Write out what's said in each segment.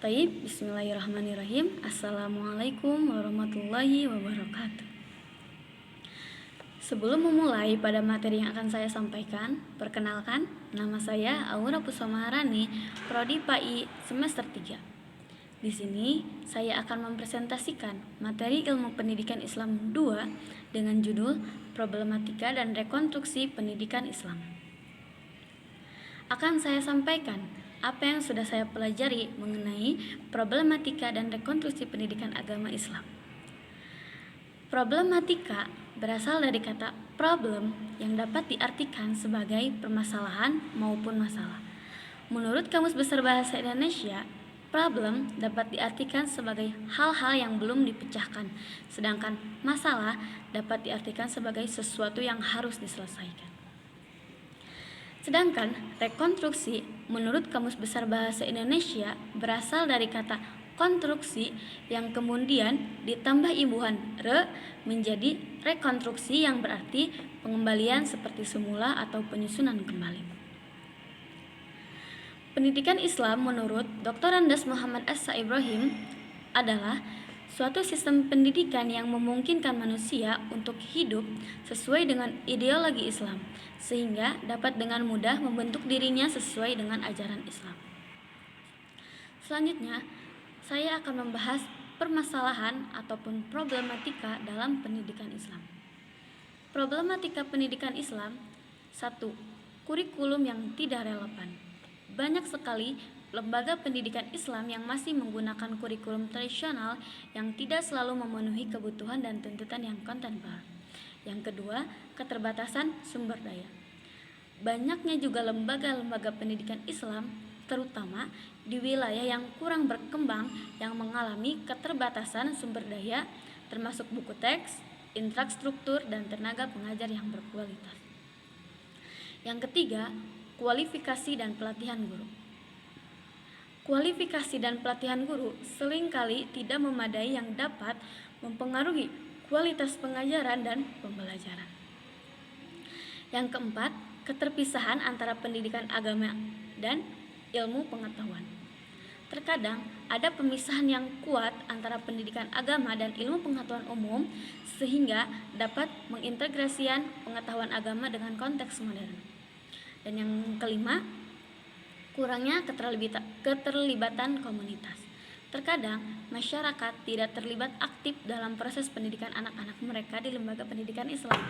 Taib, bismillahirrahmanirrahim. Assalamualaikum warahmatullahi wabarakatuh. Sebelum memulai pada materi yang akan saya sampaikan, perkenalkan, nama saya Aura Pusamaharani, Prodi PAI semester 3. Di sini saya akan mempresentasikan materi Ilmu Pendidikan Islam 2 dengan judul Problematika dan Rekonstruksi Pendidikan Islam. Akan saya sampaikan apa yang sudah saya pelajari mengenai problematika dan rekonstruksi pendidikan agama Islam. Problematika berasal dari kata problem yang dapat diartikan sebagai permasalahan maupun masalah. Menurut Kamus Besar Bahasa Indonesia, problem dapat diartikan sebagai hal-hal yang belum dipecahkan, sedangkan masalah dapat diartikan sebagai sesuatu yang harus diselesaikan. Sedangkan rekonstruksi menurut Kamus Besar Bahasa Indonesia berasal dari kata konstruksi yang kemudian ditambah imbuhan re menjadi rekonstruksi yang berarti pengembalian seperti semula atau penyusunan kembali. Pendidikan Islam menurut Dr. Andes Muhammad Esa Ibrahim adalah suatu sistem pendidikan yang memungkinkan manusia untuk hidup sesuai dengan ideologi Islam, sehingga dapat dengan mudah membentuk dirinya sesuai dengan ajaran Islam. Selanjutnya, saya akan membahas permasalahan ataupun problematika dalam pendidikan Islam. Problematika pendidikan Islam. 1. Kurikulum yang tidak relevan. Banyak sekali lembaga pendidikan Islam yang masih menggunakan kurikulum tradisional yang tidak selalu memenuhi kebutuhan dan tuntutan yang kontemporer. Yang kedua, keterbatasan sumber daya. Banyaknya juga lembaga-lembaga pendidikan Islam, terutama di wilayah yang kurang berkembang yang mengalami keterbatasan sumber daya, termasuk buku teks, infrastruktur, dan tenaga pengajar yang berkualitas. Yang ketiga, kualifikasi dan pelatihan guru. Kualifikasi dan pelatihan guru seringkali tidak memadai yang dapat mempengaruhi kualitas pengajaran dan pembelajaran. Yang keempat, keterpisahan antara pendidikan agama dan ilmu pengetahuan. Terkadang ada pemisahan yang kuat antara pendidikan agama dan ilmu pengetahuan umum sehingga dapat mengintegrasikan pengetahuan agama dengan konteks modern. Dan yang kelima, kurangnya keterlibatan komunitas. Terkadang masyarakat tidak terlibat aktif dalam proses pendidikan anak-anak mereka di lembaga pendidikan Islam.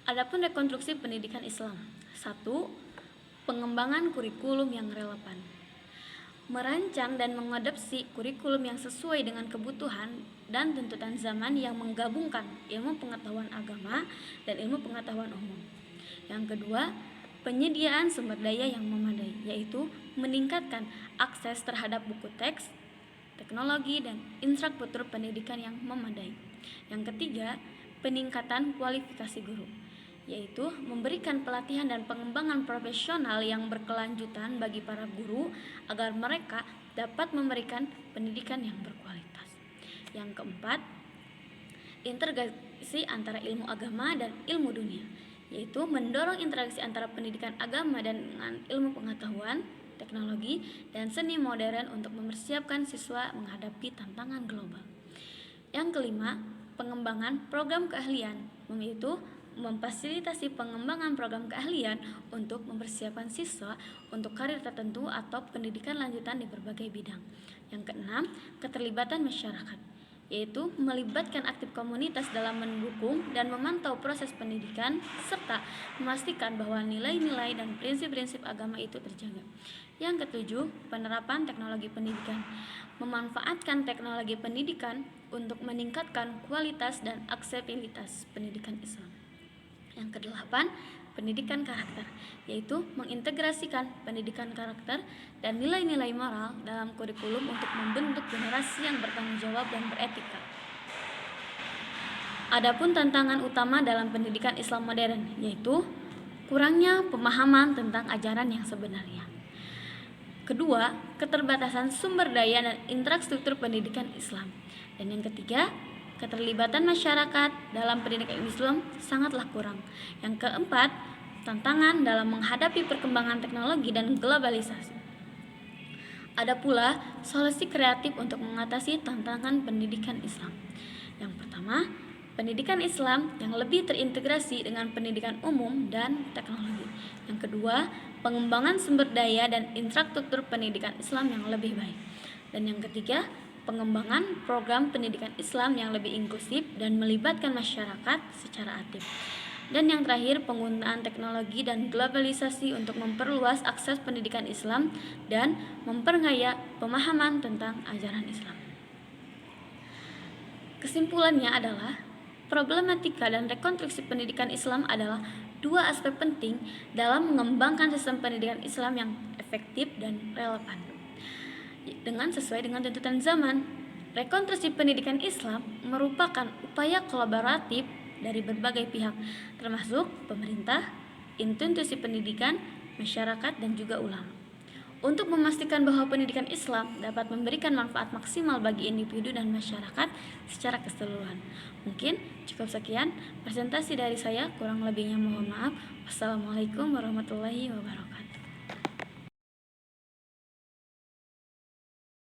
Adapun rekonstruksi pendidikan Islam. 1. Pengembangan kurikulum yang relevan. Merancang dan mengadopsi kurikulum yang sesuai dengan kebutuhan dan tuntutan zaman yang menggabungkan ilmu pengetahuan agama dan ilmu pengetahuan umum. Yang kedua, penyediaan sumber daya yang memadai, yaitu meningkatkan akses terhadap buku teks, teknologi, dan infrastruktur pendidikan yang memadai. Yang ketiga, peningkatan kualifikasi guru, yaitu memberikan pelatihan dan pengembangan profesional yang berkelanjutan bagi para guru agar mereka dapat memberikan pendidikan yang berkualitas. Yang keempat, integrasi antara ilmu agama dan ilmu dunia, yaitu mendorong interaksi antara pendidikan agama dan dengan ilmu pengetahuan, teknologi, dan seni modern untuk mempersiapkan siswa menghadapi tantangan global. Yang kelima, pengembangan program keahlian, yaitu memfasilitasi pengembangan program keahlian untuk mempersiapkan siswa untuk karir tertentu atau pendidikan lanjutan di berbagai bidang. Yang keenam, keterlibatan masyarakat, yaitu melibatkan aktif komunitas dalam mendukung dan memantau proses pendidikan serta memastikan bahwa nilai-nilai dan prinsip-prinsip agama itu terjaga. Yang ketujuh, penerapan teknologi pendidikan, memanfaatkan teknologi pendidikan untuk meningkatkan kualitas dan aksesibilitas pendidikan Islam. Yang kedelapan, pendidikan karakter, yaitu mengintegrasikan pendidikan karakter dan nilai-nilai moral dalam kurikulum untuk membentuk generasi yang bertanggung jawab dan beretika. Adapun tantangan utama dalam pendidikan Islam modern, yaitu kurangnya pemahaman tentang ajaran yang sebenarnya. Kedua, keterbatasan sumber daya dan infrastruktur pendidikan Islam. Dan yang ketiga, keterlibatan masyarakat dalam pendidikan Islam sangatlah kurang. Yang keempat, tantangan dalam menghadapi perkembangan teknologi dan globalisasi. Ada pula solusi kreatif untuk mengatasi tantangan pendidikan Islam. Yang pertama, pendidikan Islam yang lebih terintegrasi dengan pendidikan umum dan teknologi. Yang kedua, pengembangan sumber daya dan infrastruktur pendidikan Islam yang lebih baik. Dan yang ketiga, pengembangan program pendidikan Islam yang lebih inklusif dan melibatkan masyarakat secara aktif. Dan yang terakhir, penggunaan teknologi dan globalisasi untuk memperluas akses pendidikan Islam dan memperkaya pemahaman tentang ajaran Islam. Kesimpulannya adalah, problematika dan rekonstruksi pendidikan Islam adalah dua aspek penting dalam mengembangkan sistem pendidikan Islam yang efektif dan relevan sesuai dengan tuntutan zaman. Rekonstruksi pendidikan Islam merupakan upaya kolaboratif dari berbagai pihak, termasuk pemerintah, institusi pendidikan, masyarakat, dan juga ulama, untuk memastikan bahwa pendidikan Islam dapat memberikan manfaat maksimal bagi individu dan masyarakat secara keseluruhan. Mungkin cukup sekian presentasi dari saya, kurang lebihnya mohon maaf. Wassalamualaikum warahmatullahi wabarakatuh.